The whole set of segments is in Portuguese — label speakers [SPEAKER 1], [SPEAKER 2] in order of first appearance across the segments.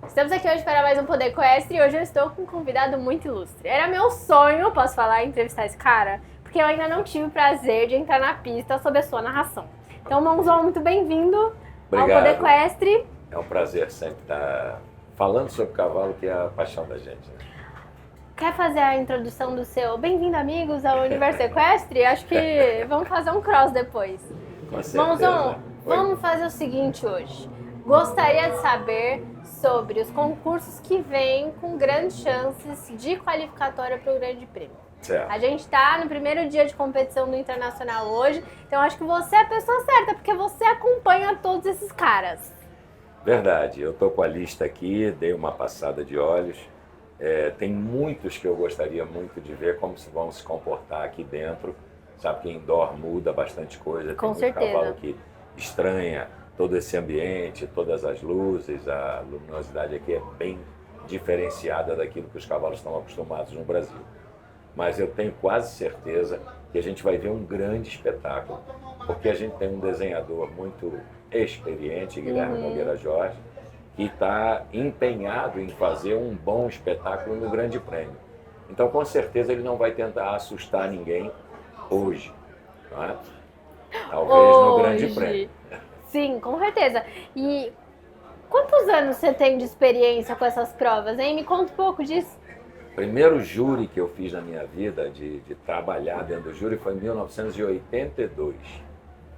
[SPEAKER 1] Estamos aqui hoje para mais um Poder Equestre e hoje eu estou com um convidado muito ilustre. Era meu sonho, posso falar, entrevistar esse cara, porque eu ainda não tive o prazer de entrar na pista sob a sua narração. Então, Monzon, muito bem-vindo ao Poder Equestre.
[SPEAKER 2] É um prazer sempre estar falando sobre cavalo, que é a paixão da gente.
[SPEAKER 1] Quer fazer a introdução do seu bem-vindo, amigos, ao Universo Equestre? Acho que vamos fazer um cross depois.
[SPEAKER 2] Com certeza.
[SPEAKER 1] Monzon, vamos fazer o seguinte hoje. Gostaria de saber sobre os concursos que vêm com grandes chances de qualificatória para o Grande Prêmio.
[SPEAKER 2] Certo.
[SPEAKER 1] A gente está no primeiro dia de competição do Internacional hoje, então acho que você é a pessoa certa, porque você acompanha todos esses caras.
[SPEAKER 2] Verdade, eu estou com a lista aqui, dei uma passada de olhos. Tem muitos que eu gostaria muito de ver como vão se comportar aqui dentro. Sabe que indoor muda bastante coisa,
[SPEAKER 1] Com
[SPEAKER 2] tem
[SPEAKER 1] certeza.
[SPEAKER 2] muito cavalo que estranha todo esse ambiente, todas as luzes, a luminosidade aqui é bem diferenciada daquilo que os cavalos estão acostumados no Brasil. Mas eu tenho quase certeza que a gente vai ver um grande espetáculo, porque a gente tem um desenhador muito experiente, Guilherme Nogueira Jorge, que está empenhado em fazer um bom espetáculo no Grande Prêmio. Então, com certeza, ele não vai tentar assustar ninguém hoje, não é? Talvez no Grande Prêmio.
[SPEAKER 1] Sim, com certeza. E quantos anos você tem de experiência com essas provas, hein? Me conta um pouco disso.
[SPEAKER 2] Primeiro júri que eu fiz na minha vida, de trabalhar dentro do júri, foi em 1982.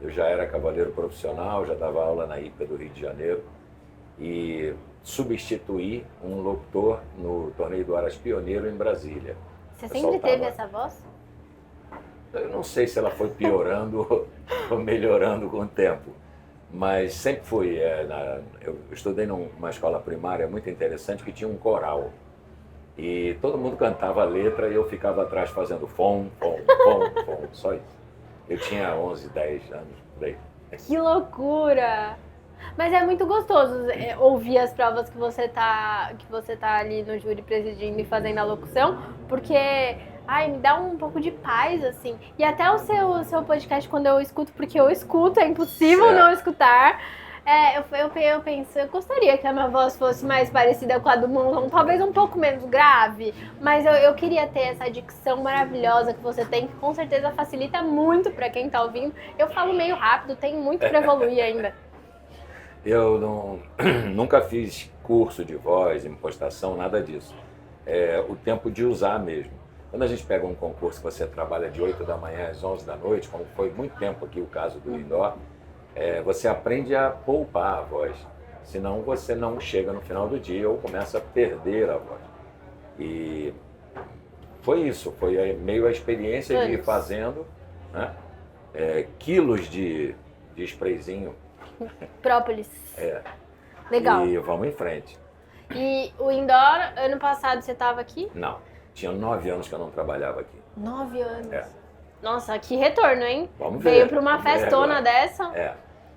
[SPEAKER 2] Eu já era cavaleiro profissional, já dava aula na IPA do Rio de Janeiro e substituí um locutor no Torneio do Aras Pioneiro em Brasília.
[SPEAKER 1] Você sempre teve essa voz?
[SPEAKER 2] Eu não sei se ela foi piorando ou melhorando com o tempo, mas sempre fui. Eu estudei numa escola primária muito interessante que tinha um coral. E todo mundo cantava a letra e eu ficava atrás fazendo fom, fom, fom, fom, só isso. Eu tinha 11, 10 anos, por aí.
[SPEAKER 1] Que loucura! Mas é muito gostoso ouvir as provas que você tá ali no júri presidindo e fazendo a locução, porque me dá um pouco de paz, assim. E até o seu podcast, quando eu escuto, porque eu escuto, é impossível não escutar. Eu penso, eu gostaria que a minha voz fosse mais parecida com a do Monzon, talvez um pouco menos grave, mas eu queria ter essa dicção maravilhosa que você tem, que com certeza facilita muito para quem tá ouvindo. Eu falo meio rápido, tenho muito para evoluir ainda.
[SPEAKER 2] Eu nunca fiz curso de voz, impostação, nada disso. É o tempo de usar mesmo. Quando a gente pega um concurso que você trabalha de 8 da manhã às 11 da noite, como foi muito tempo aqui o caso do indoor, você aprende a poupar a voz, senão você não chega no final do dia ou começa a perder a voz. E foi isso, foi meio a experiência de ir fazendo, né? Quilos de sprayzinho.
[SPEAKER 1] Própolis. Legal.
[SPEAKER 2] E vamos em frente.
[SPEAKER 1] E o indoor, ano passado você estava aqui?
[SPEAKER 2] Não, tinha 9 anos que eu não trabalhava aqui.
[SPEAKER 1] 9 anos? Nossa, que retorno, hein?
[SPEAKER 2] Vamos ver.
[SPEAKER 1] Veio para uma festona dessa.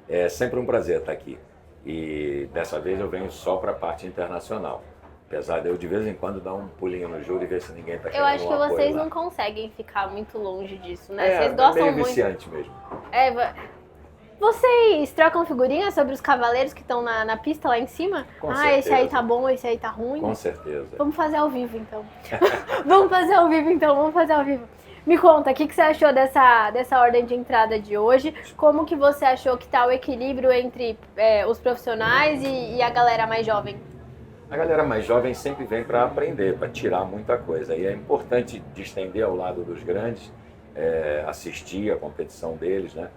[SPEAKER 2] É sempre um prazer estar aqui. E dessa vez eu venho só para a parte internacional. Apesar de eu de vez em quando dar um pulinho no júri e ver se ninguém está querendo
[SPEAKER 1] Eu acho que vocês
[SPEAKER 2] lá.
[SPEAKER 1] não conseguem ficar muito longe disso, né? Vocês gostam
[SPEAKER 2] meio
[SPEAKER 1] muito.
[SPEAKER 2] viciante mesmo.
[SPEAKER 1] Vocês trocam figurinhas sobre os cavaleiros que estão na pista lá em cima?
[SPEAKER 2] Com certeza.
[SPEAKER 1] Esse aí tá bom, esse aí tá ruim?
[SPEAKER 2] Com certeza.
[SPEAKER 1] Vamos fazer ao vivo, então. Vamos fazer ao vivo. Me conta, o que você achou dessa ordem de entrada de hoje? Como que você achou que tá o equilíbrio entre os profissionais e a galera mais jovem?
[SPEAKER 2] A galera mais jovem sempre vem para aprender, para tirar muita coisa. E é importante distender ao lado dos grandes, assistir a competição deles, né?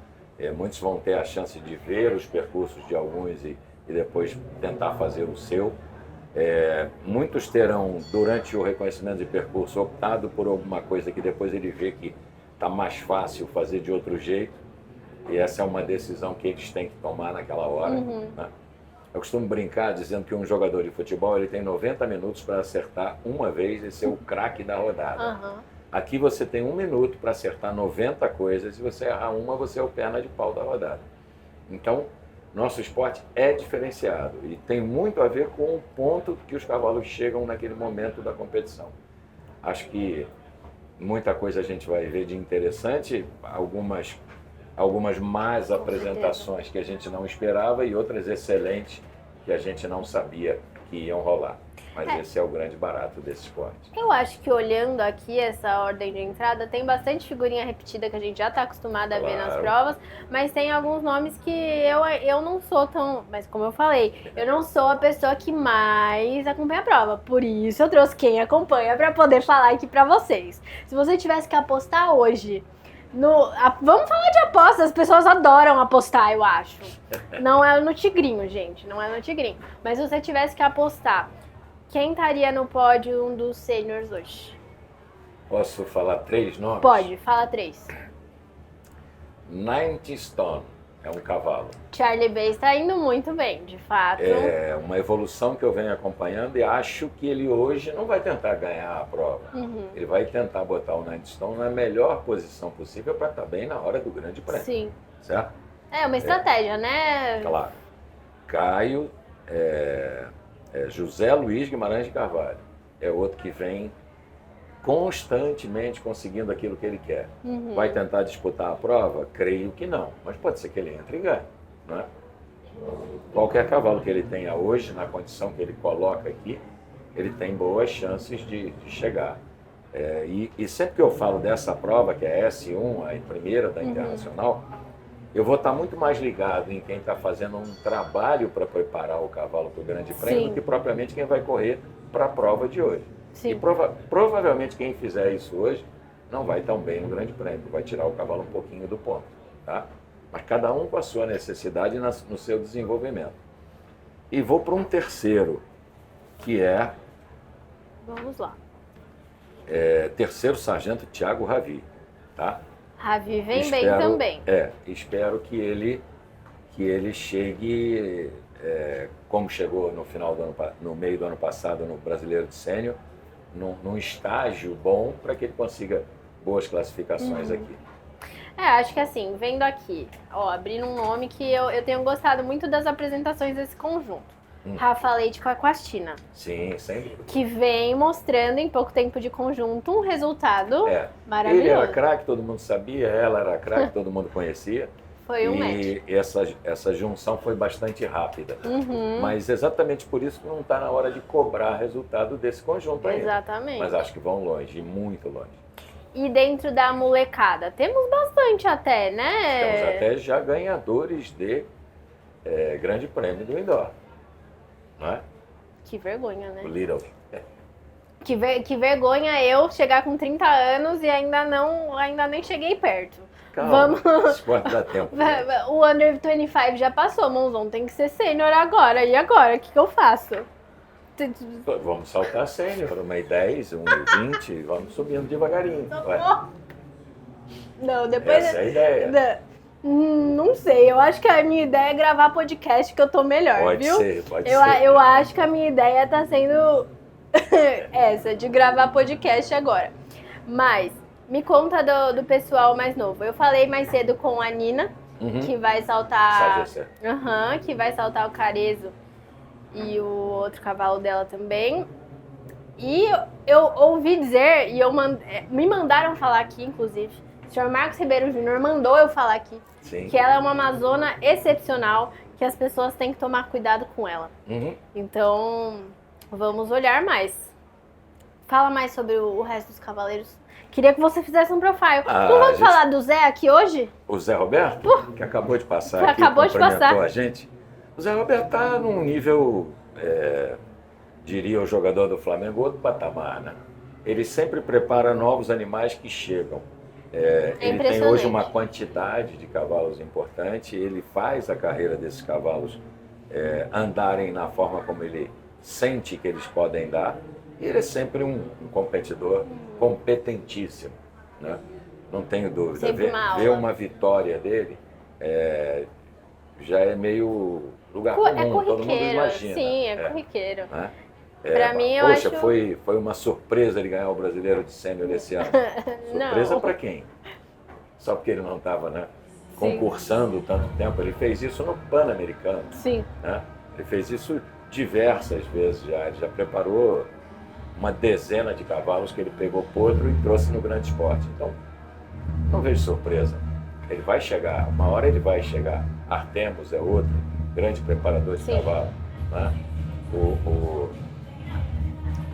[SPEAKER 2] Muitos vão ter a chance de ver os percursos de alguns e depois tentar fazer o seu. Muitos terão, durante o reconhecimento de percurso, optado por alguma coisa que depois ele vê que está mais fácil fazer de outro jeito. E essa é uma decisão que eles têm que tomar naquela hora. Né? Eu costumo brincar dizendo que um jogador de futebol ele tem 90 minutos para acertar uma vez e ser o craque da rodada. Aqui você tem 1 minuto para acertar 90 coisas e você errar uma, você é o perna de pau da rodada. Então, nosso esporte é diferenciado e tem muito a ver com o ponto que os cavalos chegam naquele momento da competição. Acho que muita coisa a gente vai ver de interessante, algumas más apresentações que a gente não esperava e outras excelentes que a gente não sabia que que iam rolar. Mas esse é o grande barato desse esporte.
[SPEAKER 1] Eu acho que olhando aqui essa ordem de entrada, tem bastante figurinha repetida que a gente já está acostumado a ver nas provas, mas tem alguns nomes que eu não sou tão... Mas como eu falei, eu não sou a pessoa que mais acompanha a prova. Por isso eu trouxe quem acompanha para poder falar aqui para vocês. Se você tivesse que apostar hoje... vamos falar de apostas, as pessoas adoram apostar, eu acho. Não é no Tigrinho, gente, não é no Tigrinho. Mas se você tivesse que apostar, quem estaria no pódio dos sêniors hoje?
[SPEAKER 2] Posso falar 3 nomes?
[SPEAKER 1] Pode, fala 3.
[SPEAKER 2] 90 Stone é um cavalo.
[SPEAKER 1] Charlie Bay está indo muito bem, de fato.
[SPEAKER 2] É uma evolução que eu venho acompanhando e acho que ele hoje não vai tentar ganhar a prova. Ele vai tentar botar o 90 Stone na melhor posição possível para estar bem na hora do grande prêmio.
[SPEAKER 1] Sim.
[SPEAKER 2] Certo?
[SPEAKER 1] É uma estratégia, né?
[SPEAKER 2] Claro. Caio... José Luiz Guimarães de Carvalho é outro que vem constantemente conseguindo aquilo que ele quer. Vai tentar disputar a prova? Creio que não, mas pode ser que ele entre e ganhe. Não é? Qualquer cavalo que ele tenha hoje, na condição que ele coloca aqui, ele tem boas chances de chegar. E sempre que eu falo dessa prova, que é S1, a primeira da Internacional, eu vou estar muito mais ligado em quem está fazendo um trabalho para preparar o cavalo para o grande prêmio do que propriamente quem vai correr para a prova de hoje. Sim. E provavelmente quem fizer isso hoje não vai tão bem no grande prêmio, vai tirar o cavalo um pouquinho do ponto. Tá? Mas cada um com a sua necessidade no seu desenvolvimento. E vou para um terceiro, que é...
[SPEAKER 1] Vamos lá.
[SPEAKER 2] Terceiro sargento Thiago Ravi. Tá?
[SPEAKER 1] Ravi vem bem também.
[SPEAKER 2] Espero que ele chegue, como chegou no meio do ano passado no Brasileiro de Sênior, num estágio bom para que ele consiga boas classificações aqui.
[SPEAKER 1] Acho que assim, vendo aqui, abrindo um nome que eu tenho gostado muito das apresentações desse conjunto. Rafa Leite com a Aquastina.
[SPEAKER 2] Sim, sempre.
[SPEAKER 1] Que vem mostrando em pouco tempo de conjunto um resultado maravilhoso.
[SPEAKER 2] Ele era craque, todo mundo sabia, ela era craque, todo mundo conhecia.
[SPEAKER 1] Foi um match.
[SPEAKER 2] E essa junção foi bastante rápida. Mas exatamente por isso que não está na hora de cobrar resultado desse conjunto ainda.
[SPEAKER 1] Exatamente.
[SPEAKER 2] Mas acho que vão longe, muito longe.
[SPEAKER 1] E dentro da molecada, temos bastante até, né?
[SPEAKER 2] Temos até já ganhadores de grande prêmio do indoor. Não é?
[SPEAKER 1] Que vergonha, né?
[SPEAKER 2] O Little.
[SPEAKER 1] Que vergonha eu chegar com 30 anos e ainda nem cheguei perto.
[SPEAKER 2] Calma, pode dar tempo.
[SPEAKER 1] O Under 25 já passou, Monzon, tem que ser sênior agora. E agora? O que eu faço?
[SPEAKER 2] Vamos saltar sênior, 1,10, 1,20, vamos subindo devagarinho.
[SPEAKER 1] Não, depois...
[SPEAKER 2] Essa é a ideia.
[SPEAKER 1] Não sei, eu acho que a minha ideia é gravar podcast que eu tô melhor, viu?
[SPEAKER 2] Pode ser.
[SPEAKER 1] Eu acho que a minha ideia tá sendo essa, de gravar podcast agora. Mas, me conta do pessoal mais novo. Eu falei mais cedo com a Nina, que vai saltar... que vai saltar o Carezo e o outro cavalo dela também. E eu ouvi dizer, e me mandaram falar aqui, inclusive, o senhor Marcos Ribeiro Júnior mandou eu falar aqui, que ela é uma amazona excepcional, que as pessoas têm que tomar cuidado com ela. Então, vamos olhar mais. Fala mais sobre o resto dos cavaleiros. Queria que você fizesse um profile. Não vamos falar do Zé aqui hoje?
[SPEAKER 2] O Zé Roberto, que acabou de passar
[SPEAKER 1] que
[SPEAKER 2] aqui,
[SPEAKER 1] acabou de passar.
[SPEAKER 2] A gente. O Zé Roberto está num nível, diria o jogador do Flamengo, outro patamar, né? Ele sempre prepara novos animais que chegam. Ele tem hoje uma quantidade de cavalos importante, ele faz a carreira desses cavalos andarem na forma como ele sente que eles podem dar, e ele é sempre um competidor competentíssimo, né? Não tenho dúvida. Ver uma vitória dele já é meio lugar comum, todo mundo imagina.
[SPEAKER 1] Sim, corriqueiro.
[SPEAKER 2] Né?
[SPEAKER 1] Pra mim, eu acho...
[SPEAKER 2] foi uma surpresa ele ganhar o Brasileiro de Sênior esse ano. Surpresa para quem? Só porque ele não estava, concursando tanto tempo. Ele fez isso no Pan-Americano.
[SPEAKER 1] Sim.
[SPEAKER 2] Né? Ele fez isso diversas vezes já. Ele já preparou uma dezena de cavalos que ele pegou potro e trouxe no grande esporte. Então, não vejo surpresa. Ele vai chegar, uma hora ele vai chegar. Artemus é outro grande preparador de cavalo. Né?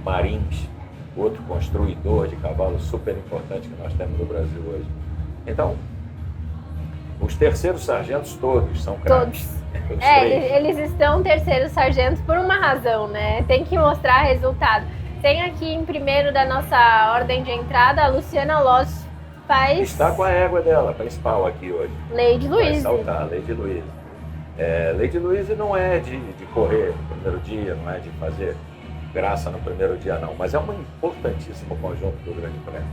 [SPEAKER 2] Marins, outro construidor de cavalos super importante que nós temos no Brasil hoje. Então, os terceiros sargentos todos são craques.
[SPEAKER 1] Todos. Eles estão terceiros sargentos por uma razão, né? Tem que mostrar resultado. Tem aqui em primeiro da nossa ordem de entrada a Luciana Loss.
[SPEAKER 2] Está com a égua dela, principal aqui hoje.
[SPEAKER 1] Lady Louise.
[SPEAKER 2] Vai saltar, Lady Louise. Lady Louise não é de correr no primeiro dia, não é de fazer graça no primeiro dia, não. Mas é um importantíssimo conjunto do Grande Prêmio.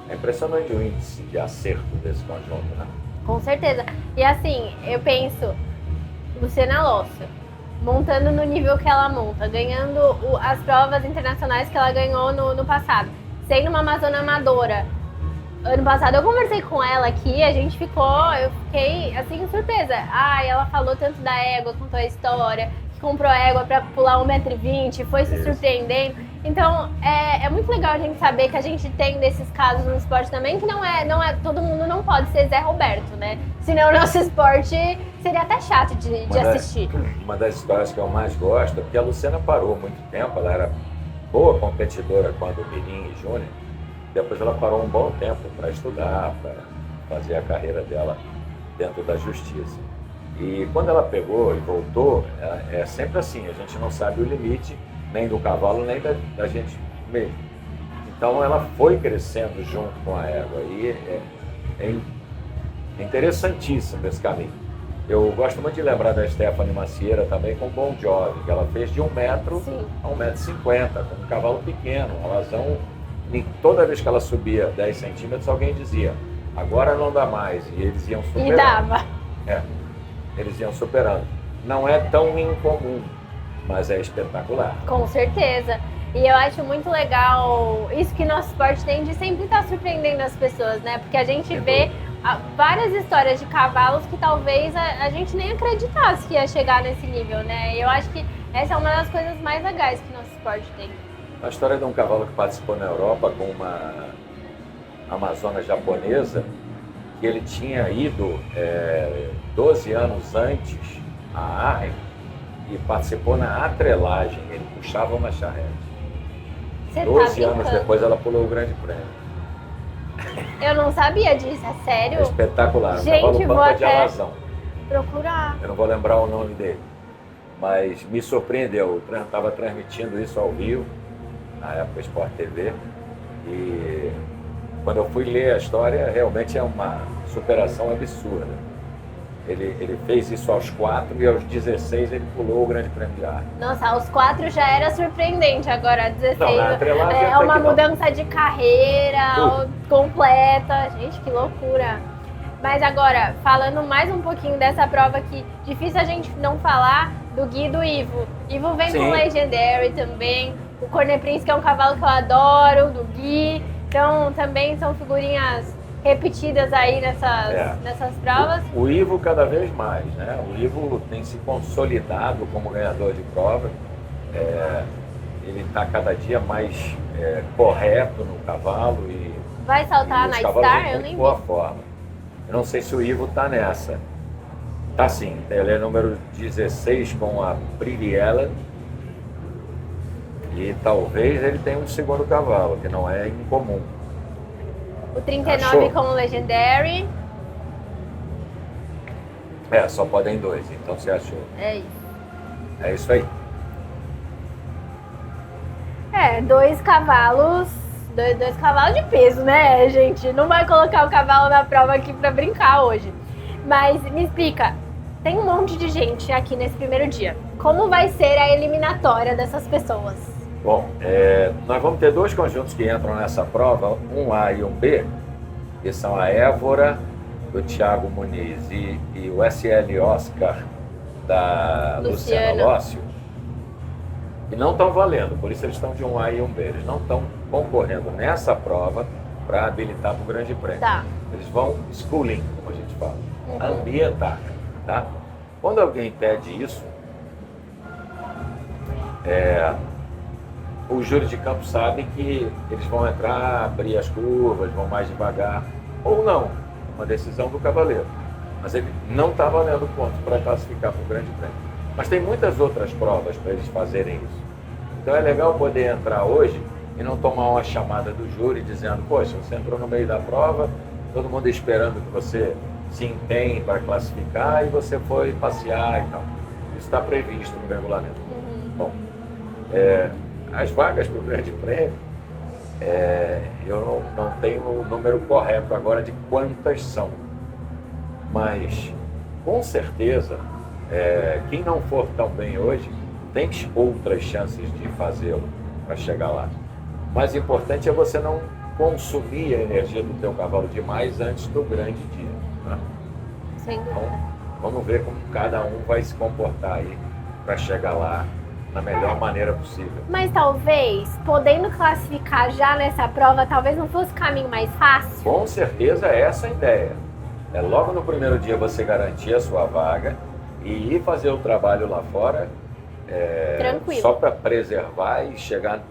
[SPEAKER 2] É impressionante o índice de acerto desse conjunto, né?
[SPEAKER 1] Com certeza. E assim, eu penso, Luciana Loss, montando no nível que ela monta, ganhando as provas internacionais que ela ganhou no passado, sendo uma amazona amadora. Ano passado eu conversei com ela aqui, eu fiquei assim surpresa. Ela falou tanto da égua, contou a história, que comprou égua pra pular 1,20 m, foi se surpreendendo. Então é muito legal a gente saber que a gente tem desses casos no esporte também, que não é todo mundo não pode ser Zé Roberto, né? Senão o nosso esporte seria até chato de assistir.
[SPEAKER 2] Uma das histórias que eu mais gosto é porque a Luciana parou muito tempo, ela era boa competidora quando Mirim e Júnior. Depois ela parou um bom tempo para estudar, para fazer a carreira dela dentro da justiça. E quando ela pegou e voltou, é sempre assim, a gente não sabe o limite nem do cavalo, nem da gente mesmo. Então ela foi crescendo junto com a égua e é interessantíssimo esse caminho. Eu gosto muito de lembrar da Stephanie Macieira também com Bon Jovi, que ela fez de 1 metro a 1,50 m, com um cavalo pequeno, um alazão. E toda vez que ela subia 10 centímetros, alguém dizia, agora não dá mais. E eles iam superando.
[SPEAKER 1] E dava.
[SPEAKER 2] Eles iam superando. Não é tão incomum, mas é espetacular.
[SPEAKER 1] Com certeza. E eu acho muito legal isso que nosso esporte tem de sempre estar surpreendendo as pessoas, né? Porque a gente vê várias histórias de cavalos que talvez a gente nem acreditasse que ia chegar nesse nível, né? E eu acho que essa é uma das coisas mais legais que nosso esporte tem.
[SPEAKER 2] A história de um cavalo que participou na Europa com uma amazona japonesa, que ele tinha ido 12 anos antes a Arren e participou na atrelagem, ele puxava uma charrete. 12 anos depois ela pulou o Grande Prêmio.
[SPEAKER 1] Eu não sabia disso, é sério?
[SPEAKER 2] É espetacular, um
[SPEAKER 1] gente,
[SPEAKER 2] cavalo pampa de alazão.
[SPEAKER 1] Procurar.
[SPEAKER 2] Eu não vou lembrar o nome dele, mas me surpreendeu, eu estava transmitindo isso ao vivo, na época Sport TV, e quando eu fui ler a história, realmente é uma superação absurda. Ele fez isso aos 4 e aos 16 ele pulou o Grande Prêmio de Arren.
[SPEAKER 1] Nossa, aos 4 já era surpreendente, agora 16
[SPEAKER 2] não,
[SPEAKER 1] é uma mudança de carreira completa. Gente, que loucura. Mas agora, falando mais um pouquinho dessa prova que difícil a gente não falar do Gui e do Ivo. Ivo vem com o Legendary também. O Cornet Prince, que é um cavalo que eu adoro, do Gui. Então, também são figurinhas repetidas aí nessas provas.
[SPEAKER 2] O Ivo cada vez mais, né? O Ivo tem se consolidado como ganhador de prova. Ele está cada dia mais correto no cavalo.
[SPEAKER 1] Vai saltar na Star? Eu nem vi.
[SPEAKER 2] Boa forma. Eu não sei se o Ivo está nessa. Tá sim, ele é número 16 com a Pretty Ellen. E talvez ele tenha um segundo cavalo, que não é incomum.
[SPEAKER 1] O 39 com o Legendary.
[SPEAKER 2] Só podem 2, então você achou.
[SPEAKER 1] É isso.
[SPEAKER 2] É isso aí.
[SPEAKER 1] 2 cavalos. Dois cavalos de peso, né, gente? Não vai colocar o cavalo na prova aqui pra brincar hoje. Mas me explica, tem um monte de gente aqui nesse primeiro dia. Como vai ser a eliminatória dessas pessoas?
[SPEAKER 2] Bom, nós vamos ter 2 conjuntos que entram nessa prova, um A e um B, que são a Évora, do Thiago Muniz, e o SL Oscar, da Luciana Lócio, e não estão valendo, por isso eles estão de um A e um B. Eles não estão concorrendo nessa prova para habilitar para o Grande Prêmio.
[SPEAKER 1] Tá.
[SPEAKER 2] Eles vão schooling, como a gente fala, ambientar, tá? Quando alguém pede isso, o júri de campo sabe que eles vão entrar, abrir as curvas, vão mais devagar, ou não, uma decisão do cavaleiro. Mas ele não está valendo pontos para classificar para o Grande Prêmio. Mas tem muitas outras provas para eles fazerem isso. Então é legal poder entrar hoje e não tomar uma chamada do júri dizendo, poxa, você entrou no meio da prova, todo mundo esperando que você se empenhe para classificar e você foi passear e tal. Isso está previsto no regulamento. Bom, as vagas para o Grande Prêmio, eu não tenho o número correto agora de quantas são, mas com certeza, quem não for tão bem hoje, tem outras chances de fazê-lo para chegar lá. O mais importante é você não consumir a energia do teu cavalo demais antes do grande dia. Né?
[SPEAKER 1] Sem dúvida.
[SPEAKER 2] Então, vamos ver como cada um vai se comportar aí para chegar lá na melhor maneira possível.
[SPEAKER 1] Mas talvez, podendo classificar já nessa prova, talvez não fosse o caminho mais fácil?
[SPEAKER 2] Com certeza essa é a ideia. Logo no primeiro dia você garantir a sua vaga e ir fazer o trabalho lá fora
[SPEAKER 1] tranquilo.
[SPEAKER 2] Só para preservar e chegar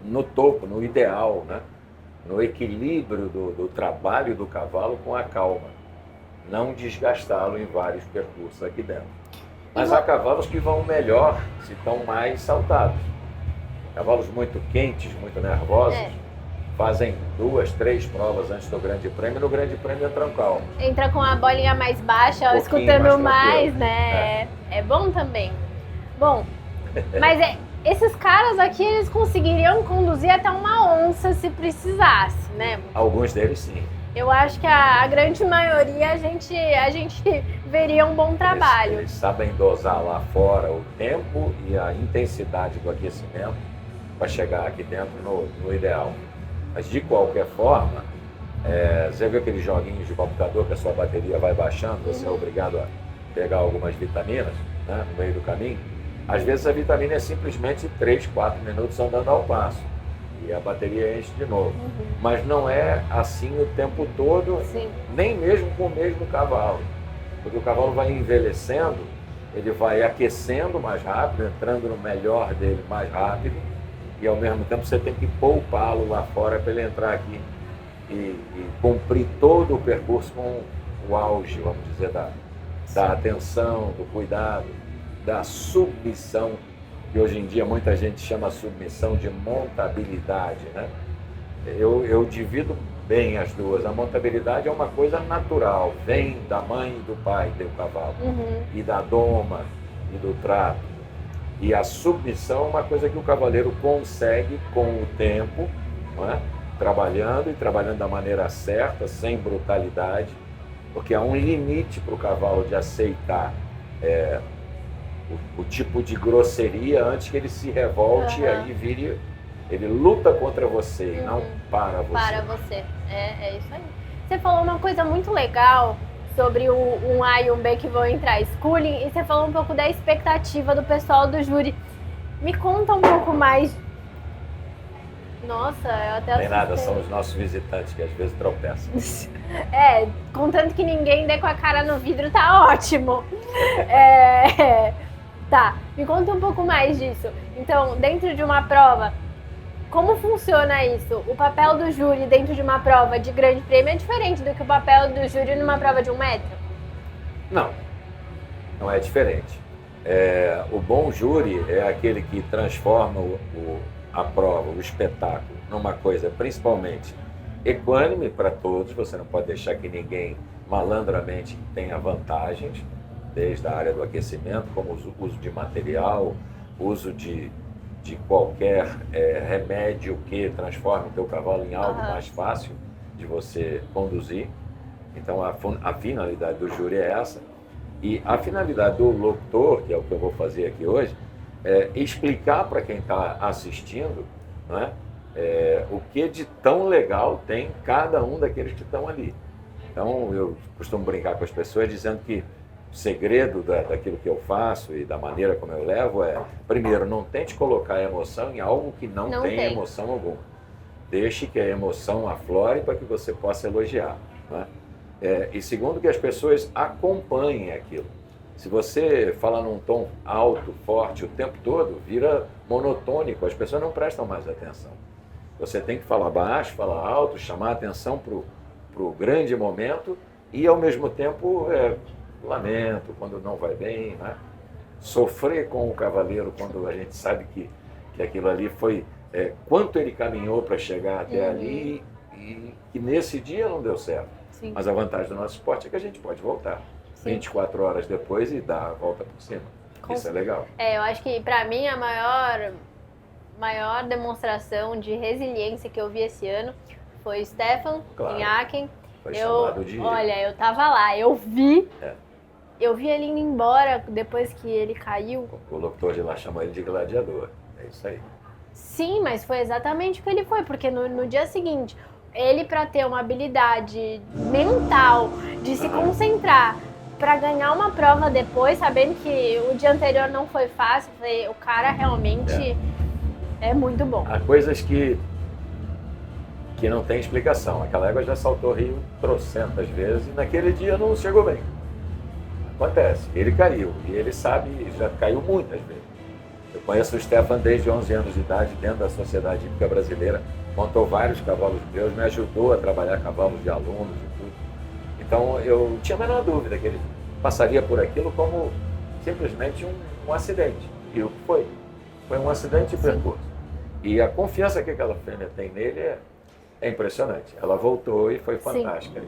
[SPEAKER 2] no topo, no ideal, né? No equilíbrio do trabalho do cavalo com a calma. Não desgastá-lo em vários percursos aqui dentro. Mas há cavalos que vão melhor se estão mais saltados. Cavalos muito quentes, muito nervosos, fazem 2, 3 provas antes do Grande Prêmio, e no Grande Prêmio entram calmos.
[SPEAKER 1] Entra com a bolinha mais baixa, escutando mais, né? É bom também. Bom, mas esses caras aqui, eles conseguiriam conduzir até uma onça se precisasse, né?
[SPEAKER 2] Alguns deles sim.
[SPEAKER 1] Eu acho que a grande maioria a gente veria um bom trabalho.
[SPEAKER 2] Eles sabem dosar lá fora o tempo e a intensidade do aquecimento para chegar aqui dentro no ideal. Mas de qualquer forma, você viu aqueles joguinhos de computador que a sua bateria vai baixando, você é obrigado a pegar algumas vitaminas, né, no meio do caminho? Às vezes a vitamina é simplesmente 3, 4 minutos andando ao passo e a bateria enche de novo. Mas não é assim o tempo todo, nem mesmo com o mesmo cavalo. Porque o cavalo vai envelhecendo, ele vai aquecendo mais rápido, entrando no melhor dele mais rápido, e ao mesmo tempo você tem que poupá-lo lá fora para ele entrar aqui e cumprir todo o percurso com o auge, vamos dizer, da atenção, do cuidado, da submissão, que hoje em dia muita gente chama submissão de montabilidade, né? Eu divido bem as duas. A montabilidade é uma coisa natural, vem da mãe e do pai ter o cavalo, e da doma e do trato. E a submissão é uma coisa que o cavaleiro consegue com o tempo, não é? Trabalhando da maneira certa, sem brutalidade, porque há um limite para o cavalo de aceitar o tipo de grosseria antes que ele se revolte e aí ele luta contra você e não para você.
[SPEAKER 1] Para você, é isso aí. Você falou uma coisa muito legal sobre um A e um B que vão entrar schooling, e você falou um pouco da expectativa do pessoal do júri. Me conta um pouco mais. Nossa, eu até
[SPEAKER 2] Nem nada, são os nossos visitantes que às vezes tropeçam.
[SPEAKER 1] Contanto que ninguém dê com a cara no vidro, tá ótimo. Tá, me conta um pouco mais disso. Então, dentro de uma prova, como funciona isso? O papel do júri dentro de uma prova de grande prêmio é diferente do que o papel do júri numa prova de 1 metro?
[SPEAKER 2] Não é diferente. O bom júri é aquele que transforma a prova, o espetáculo, numa coisa principalmente equânime para todos. Você não pode deixar que ninguém malandramente tenha vantagens, desde a área do aquecimento, como o uso de material, uso de qualquer remédio que transforme o teu cavalo em algo mais fácil de você conduzir. Então a finalidade do júri é essa. E a finalidade do locutor, que é o que eu vou fazer aqui hoje, é explicar para quem está assistindo, né, o que de tão legal tem cada um daqueles que estão ali. Então eu costumo brincar com as pessoas dizendo que o segredo daquilo que eu faço e da maneira como eu levo primeiro, não tente colocar emoção em algo que não tem emoção alguma. Deixe que a emoção aflore para que você possa elogiar, né? E segundo, que as pessoas acompanhem aquilo. Se você fala num tom alto, forte o tempo todo, vira monotônico, as pessoas não prestam mais atenção. Você tem que falar baixo, falar alto, chamar atenção para o grande momento e, ao mesmo tempo, lamento quando não vai bem, né? sofrer com o cavaleiro quando a gente sabe que aquilo ali foi quanto ele caminhou para chegar até ali e que nesse dia não deu certo.
[SPEAKER 1] Sim.
[SPEAKER 2] Mas a vantagem do nosso esporte é que a gente pode voltar 24 horas depois e dar a volta por cima. Isso é legal.
[SPEAKER 1] Eu acho que para mim a maior demonstração de resiliência que eu vi esse ano foi o Stefan em Aachen.
[SPEAKER 2] Foi chamado de...
[SPEAKER 1] Olha, eu tava lá, eu vi ele indo embora depois que ele caiu.
[SPEAKER 2] O locutor de lá chamou ele de gladiador. É isso aí.
[SPEAKER 1] Sim, mas foi exatamente o que ele foi, porque no dia seguinte, ele para ter uma habilidade mental de se concentrar para ganhar uma prova depois, sabendo que o dia anterior não foi fácil, o cara realmente é muito bom.
[SPEAKER 2] Há coisas que não tem explicação. Aquela égua já saltou Rio trocentas vezes e naquele dia não chegou bem. Acontece. Ele caiu e ele sabe, já caiu muitas vezes. Eu conheço o Stefan desde 11 anos de idade dentro da Sociedade Hípica Brasileira, montou vários cavalos meus, me ajudou a trabalhar cavalos de alunos e tudo. Então eu tinha a menor dúvida que ele passaria por aquilo como simplesmente um acidente. E o que foi? Foi um acidente de percurso. E a confiança que aquela fêmea tem nele é impressionante. Ela voltou e foi fantástica.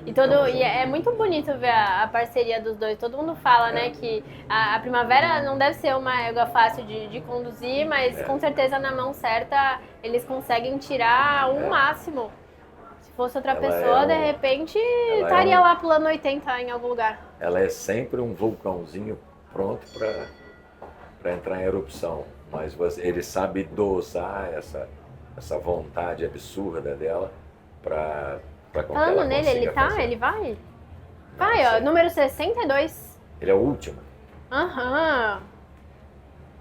[SPEAKER 1] E é muito bonito ver a parceria dos dois. Todo mundo fala, né, que a Primavera não deve ser uma égua fácil de conduzir, mas com certeza na mão certa eles conseguem tirar um máximo. Se fosse outra pessoa, de repente estaria lá pulando 80 em algum lugar. Ela
[SPEAKER 2] é sempre um vulcãozinho pronto para entrar em erupção, mas ele sabe dosar essa vontade absurda dela para
[SPEAKER 1] falando nele, ele vai? Vai, ó, número 62.
[SPEAKER 2] Ele é o último.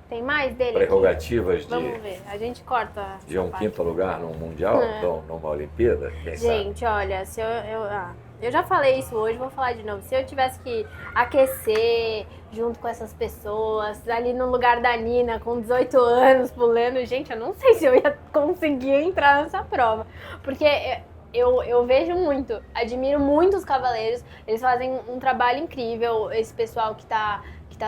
[SPEAKER 1] Tem mais dele
[SPEAKER 2] prerrogativas
[SPEAKER 1] aqui? Vamos ver, a gente corta.
[SPEAKER 2] De um quinto lugar num Mundial, numa Olimpíada?
[SPEAKER 1] Gente, olha, se eu já falei isso hoje, vou falar de novo. Se eu tivesse que aquecer junto com essas pessoas, ali no lugar da Nina, com 18 anos, pulando, gente, eu não sei se eu ia conseguir entrar nessa prova. Porque eu vejo muito, admiro muito os cavaleiros, eles fazem um trabalho incrível, esse pessoal que tá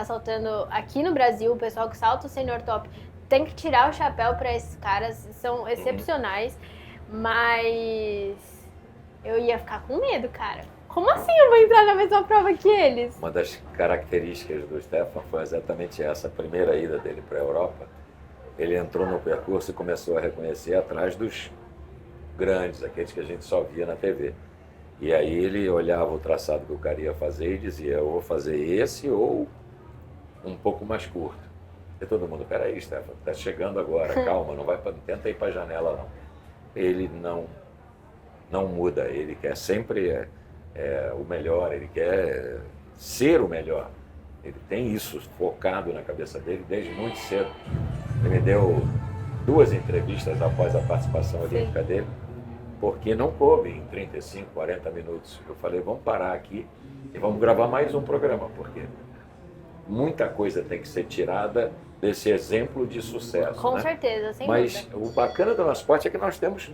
[SPEAKER 1] saltando aqui no Brasil, o pessoal que salta o Senior Top, tem que tirar o chapéu para esses caras, são excepcionais, mas eu ia ficar com medo, cara. Como assim eu vou entrar na mesma prova que eles?
[SPEAKER 2] Uma das características do Stefan foi exatamente essa, a primeira ida dele para a Europa, ele entrou no percurso e começou a reconhecer atrás dos grandes, aqueles que a gente só via na TV. E aí ele olhava o traçado que o cara ia fazer e dizia, eu vou fazer esse ou um pouco mais curto. E todo mundo, peraí, Stefan, tá chegando agora, calma, não tenta ir para a janela não. Ele não muda, ele quer sempre o melhor, ele quer ser o melhor. Ele tem isso focado na cabeça dele desde muito cedo. Ele me deu 2 entrevistas após a participação olímpica dele, porque não coube em 35, 40 minutos. Eu falei, vamos parar aqui e vamos gravar mais um programa, porque muita coisa tem que ser tirada desse exemplo de sucesso.
[SPEAKER 1] Com certeza, sem
[SPEAKER 2] Mas
[SPEAKER 1] dúvida.
[SPEAKER 2] O bacana do nosso esporte é que nós temos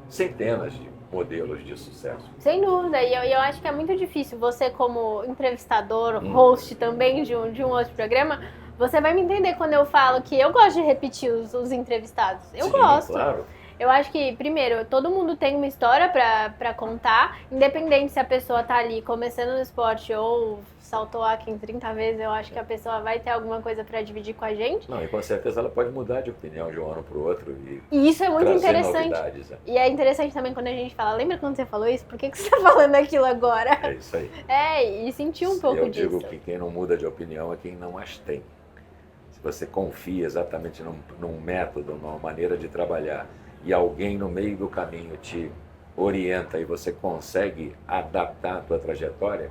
[SPEAKER 2] centenas de modelos de sucesso.
[SPEAKER 1] Sem dúvida, e eu acho que é muito difícil você como entrevistador, host também de um outro programa, você vai me entender quando eu falo que eu gosto de repetir os entrevistados. Eu gosto.
[SPEAKER 2] Claro.
[SPEAKER 1] Eu acho que, primeiro, todo mundo tem uma história pra contar, independente se a pessoa tá ali começando no esporte ou saltou aqui em 30 vezes, eu acho que a pessoa vai ter alguma coisa pra dividir com a gente.
[SPEAKER 2] Não, e com certeza ela pode mudar de opinião de um ano pro outro
[SPEAKER 1] e isso é muito interessante.
[SPEAKER 2] Novidades,
[SPEAKER 1] E é interessante também quando a gente fala, lembra quando você falou isso? Por que você tá falando aquilo agora?
[SPEAKER 2] É isso aí.
[SPEAKER 1] E sentir um pouco disso.
[SPEAKER 2] Eu digo que quem não muda de opinião é quem não as tem. Se você confia exatamente num método, numa maneira de trabalhar, e alguém no meio do caminho te orienta e você consegue adaptar a tua trajetória,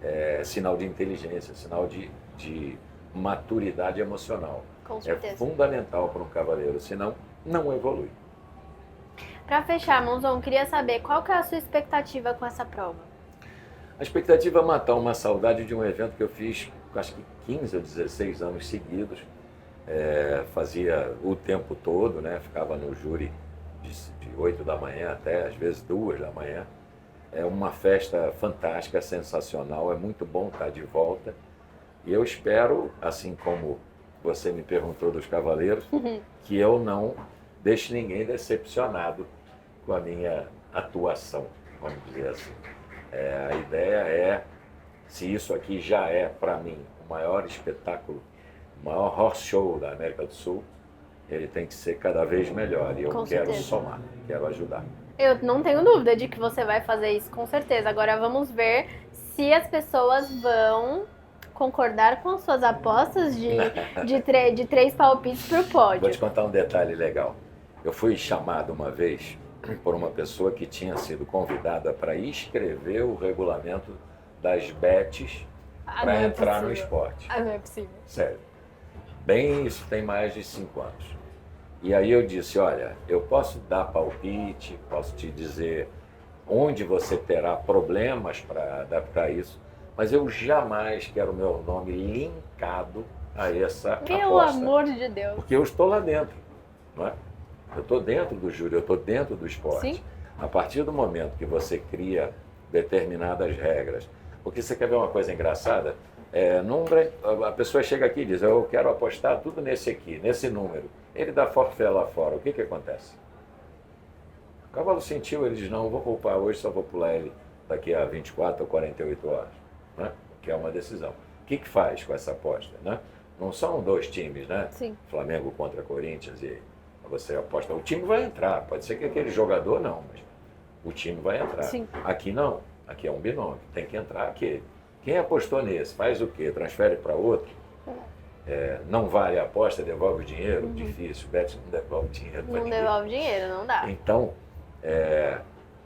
[SPEAKER 2] é sinal de inteligência, sinal de maturidade emocional.
[SPEAKER 1] Com certeza.
[SPEAKER 2] É fundamental para um cavaleiro, senão não evolui.
[SPEAKER 1] Para fechar, Monzon, queria saber qual que é a sua expectativa com essa prova?
[SPEAKER 2] A expectativa é matar uma saudade de um evento que eu fiz, acho que 15 ou 16 anos seguidos. Fazia o tempo todo, né? Ficava no júri de 8 da manhã até às vezes 2 da manhã. É uma festa fantástica, sensacional, é muito bom estar de volta. E eu espero, assim como você me perguntou dos cavaleiros, que eu não deixe ninguém decepcionado com a minha atuação, vamos dizer assim. A ideia é, se isso aqui já é, para mim, o maior espetáculo, o maior horse show da América do Sul, ele tem que ser cada vez melhor. E eu
[SPEAKER 1] Com
[SPEAKER 2] quero
[SPEAKER 1] certeza.
[SPEAKER 2] somar, quero ajudar.
[SPEAKER 1] Eu não tenho dúvida de que você vai fazer isso, com certeza. Agora vamos ver se as pessoas vão concordar com as suas apostas de 3 palpites pro pódio.
[SPEAKER 2] Vou te contar um detalhe legal. Eu fui chamado uma vez por uma pessoa que tinha sido convidada para escrever o regulamento das bets para entrar no esporte.
[SPEAKER 1] Não é possível.
[SPEAKER 2] Sério. Bem, isso tem mais de 5 anos. E aí eu disse, olha, eu posso dar palpite, posso te dizer onde você terá problemas para adaptar isso, mas eu jamais quero meu nome linkado a essa
[SPEAKER 1] Pelo
[SPEAKER 2] aposta.
[SPEAKER 1] amor de Deus.
[SPEAKER 2] Porque eu estou lá dentro, não é? Eu estou dentro do júri, eu estou dentro do esporte.
[SPEAKER 1] Sim.
[SPEAKER 2] A partir do momento que você cria determinadas regras, porque você quer ver uma coisa engraçada? A pessoa chega aqui e diz, eu quero apostar tudo nesse aqui, nesse número. Ele dá forfé lá fora, o que acontece? O cavalo sentiu, ele diz, não, eu vou poupar hoje, só vou pular ele daqui a 24 ou 48 horas, né? Que é uma decisão. O que faz com essa aposta, né? Não são 2 times, né?
[SPEAKER 1] Sim.
[SPEAKER 2] Flamengo contra Corinthians e você aposta, o time vai entrar, pode ser que aquele jogador não, mas o time vai entrar.
[SPEAKER 1] Sim.
[SPEAKER 2] Aqui não, aqui é um binômio, tem que entrar aquele. Quem apostou nesse faz o quê? Transfere para outro? Não vale a aposta, devolve o dinheiro? Difícil, o Bet não devolve dinheiro.
[SPEAKER 1] Não devolve dinheiro, não dá.
[SPEAKER 2] Então,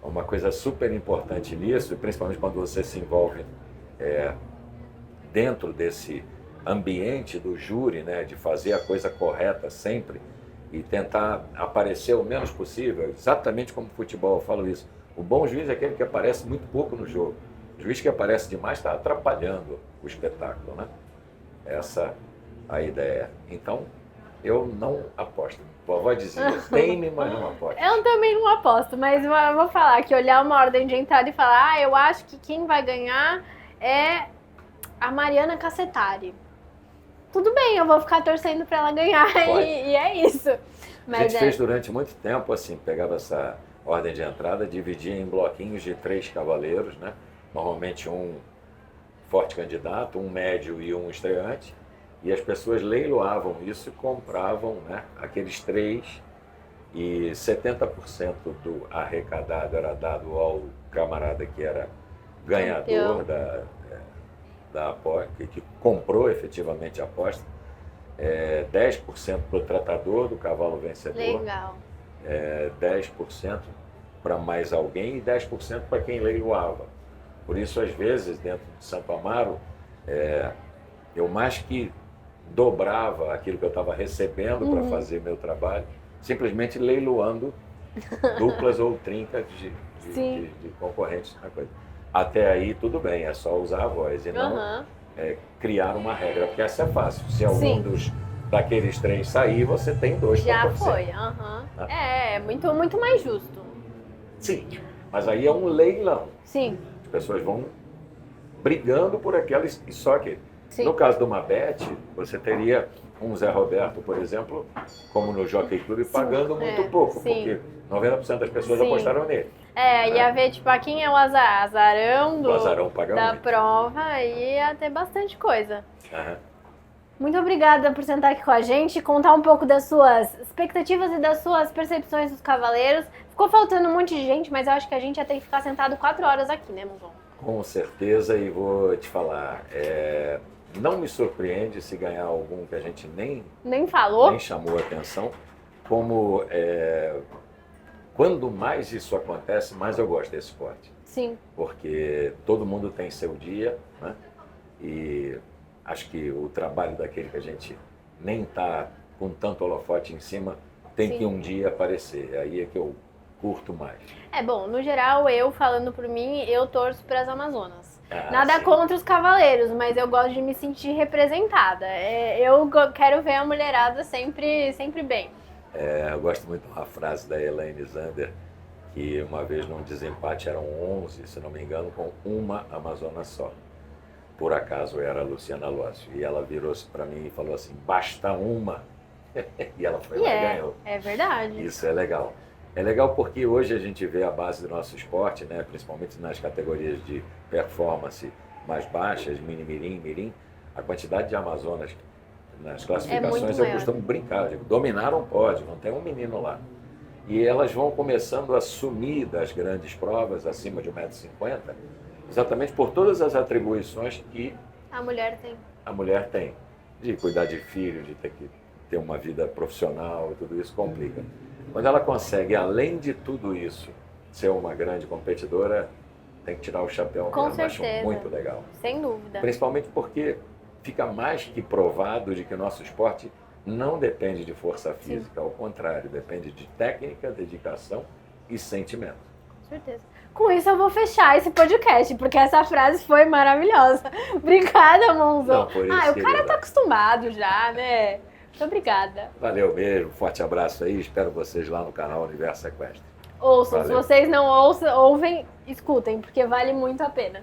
[SPEAKER 2] uma coisa super importante nisso, principalmente quando você se envolve dentro desse ambiente do júri, né, de fazer a coisa correta sempre e tentar aparecer o menos possível, exatamente como futebol, eu falo isso. O bom juiz é aquele que aparece muito pouco no jogo. O juiz que aparece demais está atrapalhando o espetáculo, né? Essa a ideia. Então, eu não aposto. Vovó dizia, tem-me, mas não aposto.
[SPEAKER 1] Eu também não aposto, mas eu vou falar que olhar uma ordem de entrada e falar, eu acho que quem vai ganhar é a Mariana Cassetari. Tudo bem, eu vou ficar torcendo para ela ganhar e é isso. Mas
[SPEAKER 2] a gente fez durante muito tempo assim, pegava essa ordem de entrada, dividia em bloquinhos de 3 cavaleiros, né? Normalmente um forte candidato, um médio e um estreante, e as pessoas leiloavam isso e compravam, né, aqueles 3, e 70% do arrecadado era dado ao camarada que era ganhador da aposta, que comprou efetivamente a aposta, 10% para o tratador do cavalo vencedor,
[SPEAKER 1] legal.
[SPEAKER 2] 10% para mais alguém e 10% para quem leiloava. Por isso, às vezes, dentro de Santo Amaro, eu mais que dobrava aquilo que eu estava recebendo para fazer meu trabalho, simplesmente leiloando duplas ou trincas de concorrentes na coisa. Até aí, tudo bem, é só usar a voz e não criar uma regra, porque essa é fácil. Se algum daqueles 3 sair, você tem 2 para
[SPEAKER 1] Já
[SPEAKER 2] torcer.
[SPEAKER 1] foi, É muito mais justo.
[SPEAKER 2] Sim, mas aí é um leilão.
[SPEAKER 1] Sim.
[SPEAKER 2] As pessoas vão brigando por aquelas e só que.
[SPEAKER 1] Sim.
[SPEAKER 2] No caso de uma bet, você teria um Zé Roberto, por exemplo, como no Jockey Club, pagando muito pouco, porque 90% das pessoas apostaram nele.
[SPEAKER 1] Ia ver, tipo, quem é o azarão
[SPEAKER 2] O azarão paga
[SPEAKER 1] da
[SPEAKER 2] muito.
[SPEAKER 1] prova, e ia ter bastante coisa.
[SPEAKER 2] Aham.
[SPEAKER 1] Muito obrigada por sentar aqui com a gente, contar um pouco das suas expectativas e das suas percepções dos cavaleiros. Ficou faltando um monte de gente, mas eu acho que a gente ia ter que ficar sentado 4 horas aqui, né, Muzon?
[SPEAKER 2] Com certeza, e vou te falar, não me surpreende se ganhar algum que a gente nem
[SPEAKER 1] falou,
[SPEAKER 2] nem chamou a atenção, como quando mais isso acontece, mais eu gosto desse esporte.
[SPEAKER 1] Sim.
[SPEAKER 2] Porque todo mundo tem seu dia, né? E acho que o trabalho daquele que a gente nem está com tanto holofote em cima tem que um dia aparecer. Aí é que eu curto mais.
[SPEAKER 1] Bom, no geral, eu falando por mim, eu torço para as Amazonas. Nada
[SPEAKER 2] sim.
[SPEAKER 1] contra os cavaleiros, mas eu gosto de me sentir representada. Eu quero ver a mulherada sempre bem.
[SPEAKER 2] Eu gosto muito de uma frase da Elaine Zander, que uma vez num desempate eram 11, se não me engano, com uma Amazona só. Por acaso era a Luciana Lócio. E ela virou-se para mim e falou assim, basta uma. E ela foi
[SPEAKER 1] E
[SPEAKER 2] lá e
[SPEAKER 1] é,
[SPEAKER 2] ganhou.
[SPEAKER 1] é verdade.
[SPEAKER 2] Isso é legal. É legal porque hoje a gente vê a base do nosso esporte, né, principalmente nas categorias de performance mais baixas, mini mirim, mirim, a quantidade de Amazonas nas classificações, eu
[SPEAKER 1] maior.
[SPEAKER 2] costumo brincar, eu digo, dominaram o pódio, não tem um menino lá. E elas vão começando a sumir das grandes provas, acima de 1,50 m, exatamente por todas as atribuições que
[SPEAKER 1] A mulher tem.
[SPEAKER 2] a mulher tem, de cuidar de filho, de ter que ter uma vida profissional, e tudo isso complica. Quando ela consegue, além de tudo isso, ser uma grande competidora, tem que tirar o chapéu
[SPEAKER 1] Com
[SPEAKER 2] mesmo, acho
[SPEAKER 1] certeza.
[SPEAKER 2] muito legal.
[SPEAKER 1] Sem dúvida.
[SPEAKER 2] Principalmente porque fica mais que provado de que o nosso esporte não depende de força física, ao contrário, depende de técnica, dedicação e sentimento.
[SPEAKER 1] Com certeza. Com isso eu vou fechar esse podcast, porque essa frase foi maravilhosa. Obrigada, Monzão.
[SPEAKER 2] Não, por isso,
[SPEAKER 1] O cara
[SPEAKER 2] querida.
[SPEAKER 1] tá acostumado já, né? Muito obrigada.
[SPEAKER 2] Valeu mesmo, forte abraço aí, espero vocês lá no canal Universo Equestre.
[SPEAKER 1] Ouçam, se
[SPEAKER 2] Valeu.
[SPEAKER 1] vocês não ouvem, escutem, porque vale muito a pena.